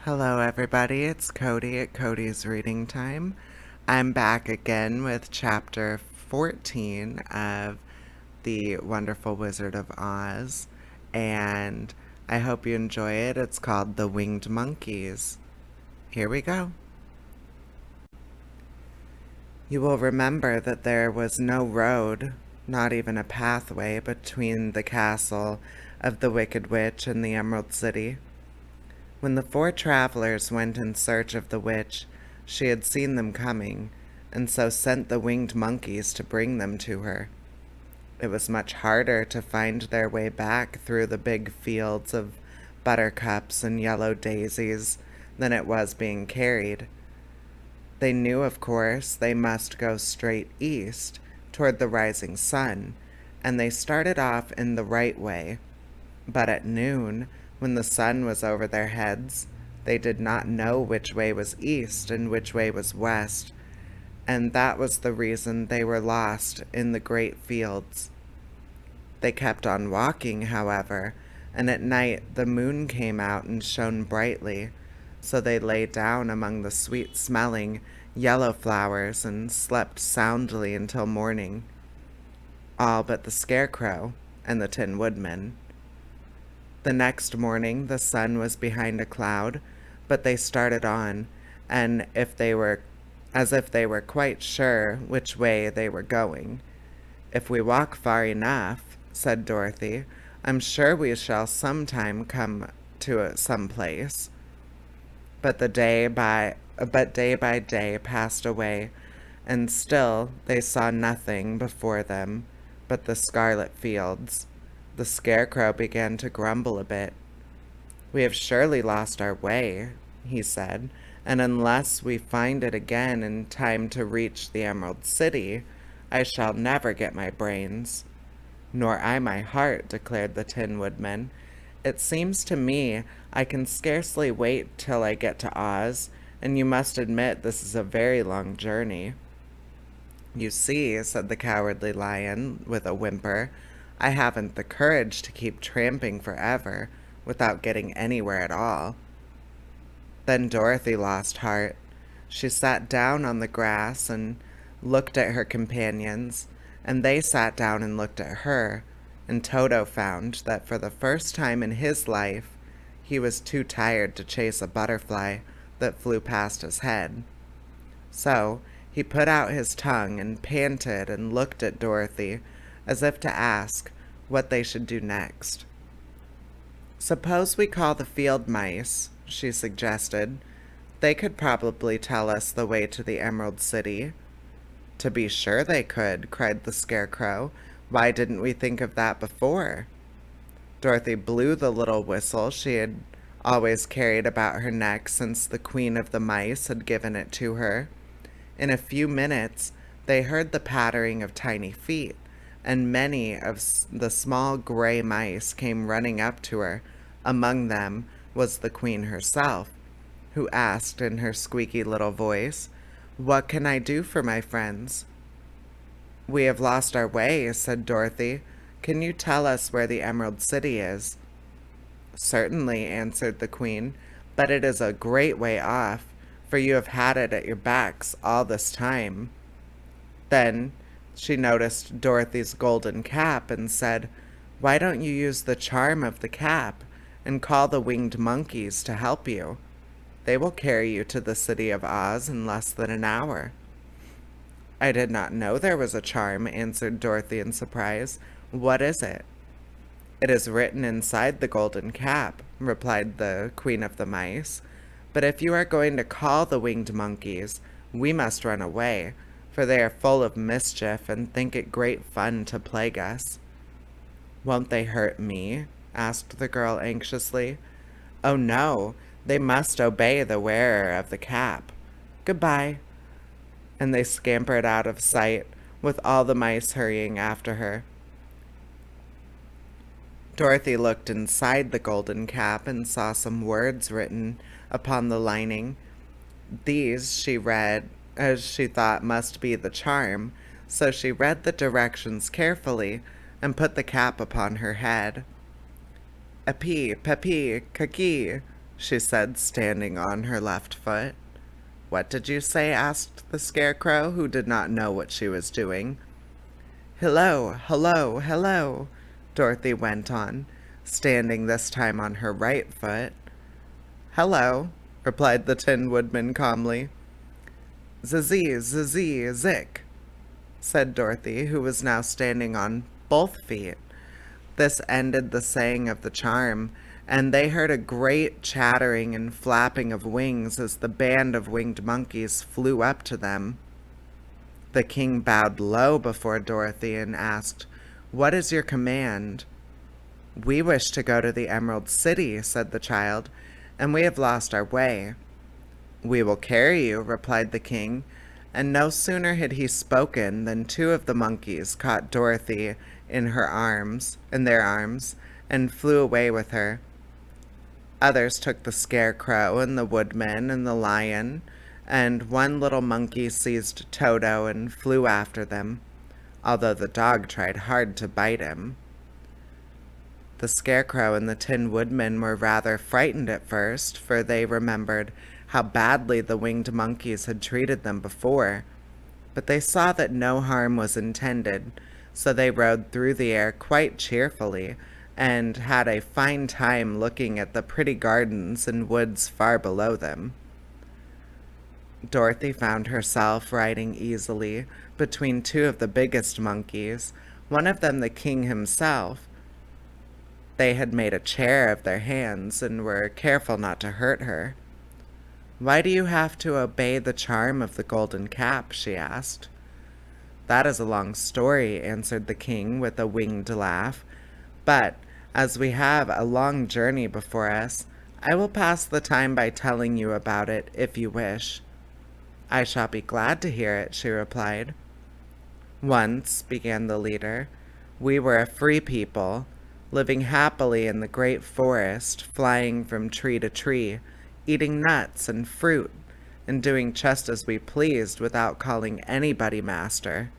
Hello, everybody. It's Cody at Cody's Reading Time. I'm back again with chapter 14 of The Wonderful Wizard of Oz, and I hope you enjoy it. It's called The Winged Monkeys. Here we go. You will remember that there was no road, not even a pathway, between the castle of the Wicked Witch and the Emerald City. When the four travelers went in search of the witch, she had seen them coming, and so sent the winged monkeys to bring them to her. It was much harder to find their way back through the big fields of buttercups and yellow daisies than it was being carried. They knew, of course, they must go straight east toward the rising sun, and they started off in the right way. But at noon, when the sun was over their heads, they did not know which way was east and which way was west, and that was the reason they were lost in the great fields. They kept on walking, however, and at night the moon came out and shone brightly, so they lay down among the sweet-smelling yellow flowers and slept soundly until morning, all but the Scarecrow and the Tin Woodman. The next morning the sun was behind a cloud, but they started on, and as if they were quite sure which way they were going. "If we walk far enough," said Dorothy, "I'm sure we shall sometime come to some place." But day by day passed away, and still they saw nothing before them but the scarlet fields. The Scarecrow began to grumble a bit. "We have surely lost our way," he said, "and unless we find it again in time to reach the Emerald City, I shall never get my brains." "Nor I my heart," declared the Tin Woodman. "It seems to me I can scarcely wait till I get to Oz, and you must admit this is a very long journey." "You see," said the Cowardly Lion with a whimper, "I haven't the courage to keep tramping forever without getting anywhere at all." Then Dorothy lost heart. She sat down on the grass and looked at her companions, and they sat down and looked at her, and Toto found that for the first time in his life he was too tired to chase a butterfly that flew past his head. So he put out his tongue and panted and looked at Dorothy as if to ask what they should do next. "Suppose we call the field mice," she suggested. "They could probably tell us the way to the Emerald City." "To be sure they could," cried the Scarecrow. "Why didn't we think of that before?" Dorothy blew the little whistle she had always carried about her neck since the Queen of the Mice had given it to her. In a few minutes they heard the pattering of tiny feet, and many of the small gray mice came running up to her. Among them was the Queen herself, who asked in her squeaky little voice, "What can I do for my friends?" "We have lost our way," said Dorothy. "Can you tell us where the Emerald City is?" "Certainly," answered the Queen, "but it is a great way off, for you have had it at your backs all this time." Then she noticed Dorothy's golden cap and said, "Why don't you use the charm of the cap and call the winged monkeys to help you? They will carry you to the city of Oz in less than an hour." "I did not know there was a charm," answered Dorothy in surprise. "What is it?" "It is written inside the golden cap," replied the Queen of the Mice. "But if you are going to call the winged monkeys, we must run away, for they are full of mischief and think it great fun to plague us." "Won't they hurt me?" asked the girl anxiously. "Oh no, they must obey the wearer of the cap. Goodbye." And they scampered out of sight, with all the mice hurrying after her. Dorothy looked inside the golden cap and saw some words written upon the lining. These she read as she thought must be the charm, so she read the directions carefully and put the cap upon her head. "Api, papi, kaki," she said, standing on her left foot. What did you say? Asked the Scarecrow, who did not know what she was doing. Hello, hello, hello, Dorothy went on, standing this time on her right foot. Hello, replied the Tin Woodman calmly. Zizzy, zizzy, zick, said Dorothy, who was now standing on both feet. This ended the saying of the charm, and they heard a great chattering and flapping of wings as the band of winged monkeys flew up to them. The king bowed low before Dorothy and asked, What is your command? We wish to go to the Emerald City, said the child, and we have lost our way. We will carry you, replied the king, and no sooner had he spoken than two of the monkeys caught Dorothy in their arms, and flew away with her. Others took the Scarecrow and the Woodman and the Lion, and one little monkey seized Toto and flew after them, although the dog tried hard to bite him. The Scarecrow and the Tin Woodman were rather frightened at first, for they remembered how badly the winged monkeys had treated them before, but they saw that no harm was intended, so they rode through the air quite cheerfully, and had a fine time looking at the pretty gardens and woods far below them. Dorothy found herself riding easily between two of the biggest monkeys, one of them the king himself. They had made a chair of their hands and were careful not to hurt her. Why do you have to obey the charm of the golden cap? She asked. That is a long story, answered the king with a winged laugh, but as we have a long journey before us, I will pass the time by telling you about it if you wish. I shall be glad to hear it, she replied. Once, began the leader, we were a free people, living happily in the great forest, flying from tree to tree, eating nuts and fruit, and doing just as we pleased without calling anybody master.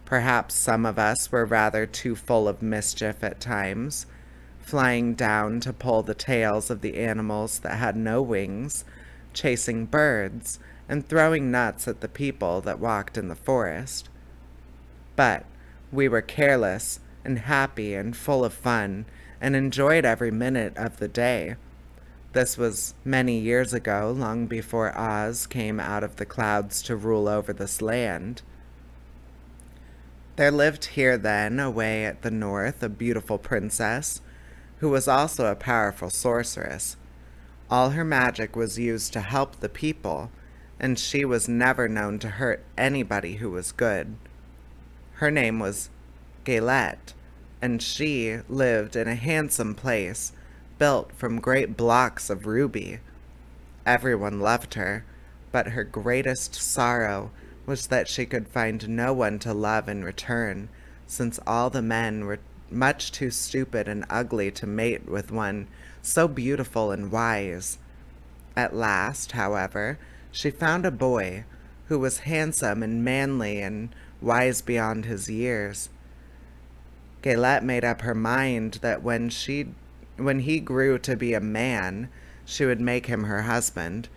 Perhaps some of us were rather too full of mischief at times, flying down to pull the tails of the animals that had no wings, chasing birds, and throwing nuts at the people that walked in the forest. But we were careless and happy and full of fun, and enjoyed every minute of the day. This was many years ago, long before Oz came out of the clouds to rule over this land. There lived here then, away at the north, a beautiful princess, who was also a powerful sorceress. All her magic was used to help the people, and she was never known to hurt anybody who was good. Her name was Gaylette, and she lived in a handsome place, built from great blocks of ruby. Everyone loved her, but her greatest sorrow was that she could find no one to love in return, since all the men were much too stupid and ugly to mate with one so beautiful and wise. At last, however, she found a boy who was handsome and manly and wise beyond his years. Gaylette made up her mind that when he grew to be a man, she would make him her husband.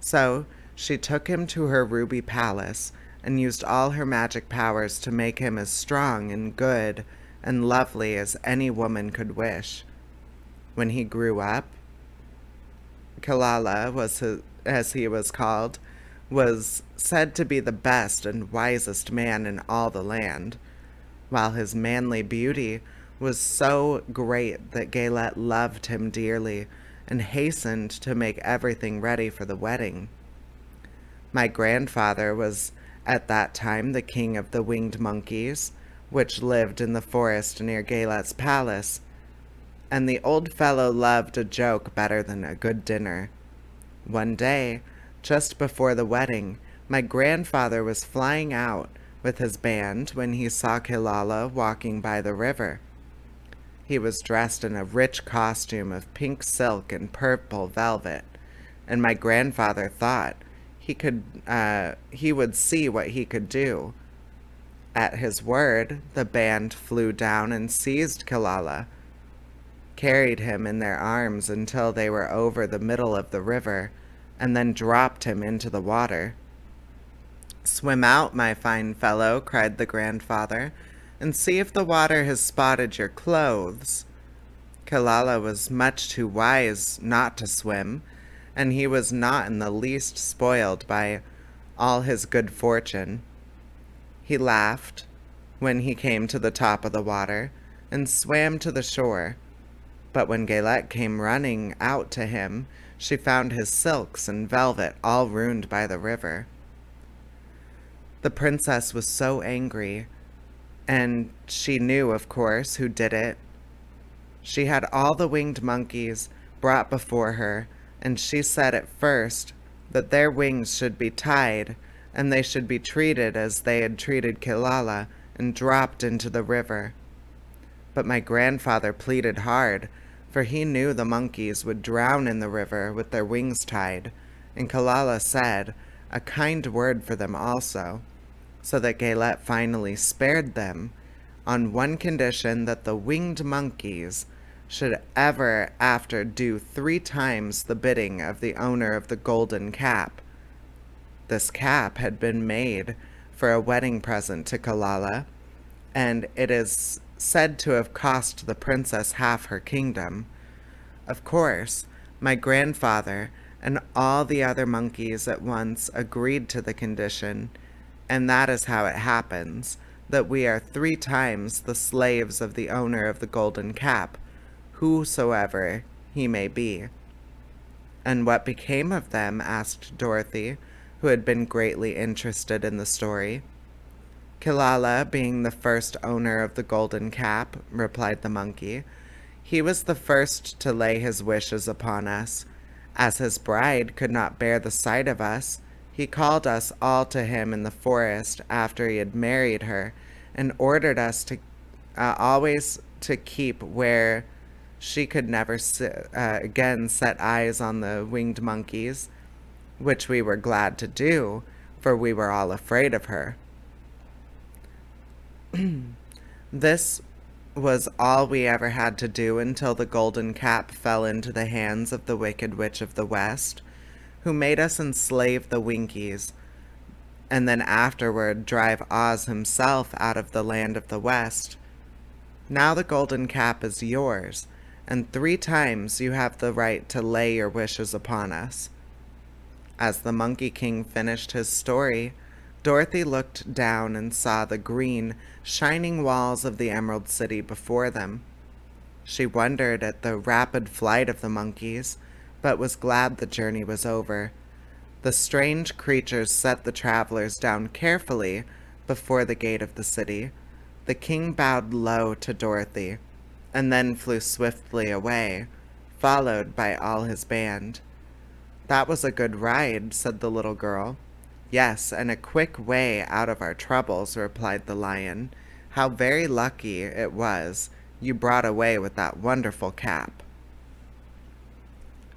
So she took him to her ruby palace and used all her magic powers to make him as strong and good and lovely as any woman could wish. When he grew up, Kalala as he was called, was said to be the best and wisest man in all the land, while his manly beauty was so great that Gaylette loved him dearly and hastened to make everything ready for the wedding. My grandfather was at that time the king of the winged monkeys, which lived in the forest near Gaylette's palace, and the old fellow loved a joke better than a good dinner. One day, just before the wedding, my grandfather was flying out with his band when he saw Kilala walking by the river. He was dressed in a rich costume of pink silk and purple velvet, and my grandfather thought he would see what he could do. At his word, the band flew down and seized Kilala. carried him in their arms until they were over the middle of the river, and then dropped him into the water. "Swim out, my fine fellow," cried the grandfather, "and see if the water has spotted your clothes." Kilala was much too wise not to swim, and he was not in the least spoiled by all his good fortune. He laughed when he came to the top of the water, and swam to the shore. But when Gaelette came running out to him, she found his silks and velvet all ruined by the river. The princess was so angry, and she knew, of course, who did it. She had all the winged monkeys brought before her, and she said at first that their wings should be tied, and they should be treated as they had treated Kilala, and dropped into the river. But my grandfather pleaded hard, for he knew the monkeys would drown in the river with their wings tied, and Kilala said a kind word for them also, so that Gaelette finally spared them, on one condition, that the winged monkeys should ever after do 3 times the bidding of the owner of the golden cap. This cap had been made for a wedding present to Kilala, and it is said to have cost the princess half her kingdom. Of course, my grandfather and all the other monkeys at once agreed to the condition, and that is how it happens that we are 3 times the slaves of the owner of the golden cap, whosoever he may be. "And what became of them?" asked Dorothy, who had been greatly interested in the story. "Kilala being the first owner of the golden cap," replied the monkey, "he was the first to lay his wishes upon us. As his bride could not bear the sight of us, he called us all to him in the forest after he had married her, and ordered us to always to keep where she could never again set eyes on the winged monkeys, which we were glad to do, for we were all afraid of her." This was all we ever had to do until the golden cap fell into the hands of the Wicked Witch of the West, who made us enslave the Winkies, and then afterward drive Oz himself out of the land of the West. Now the golden cap is yours, and 3 times you have the right to lay your wishes upon us. As the Monkey King finished his story, Dorothy looked down and saw the green, shining walls of the Emerald City before them. She wondered at the rapid flight of the monkeys, but was glad the journey was over. The strange creatures set the travelers down carefully before the gate of the city. The king bowed low to Dorothy, and then flew swiftly away, followed by all his band. "That was a good ride," said the little girl. "Yes, and a quick way out of our troubles," replied the lion. "How very lucky it was you brought away with that wonderful cap."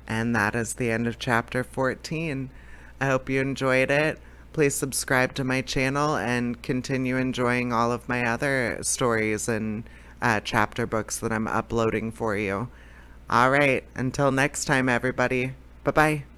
And that is the end of chapter 14. I hope you enjoyed it. Please subscribe to my channel and continue enjoying all of my other stories and chapter books that I'm uploading for you. All right, until next time, everybody. Bye-bye.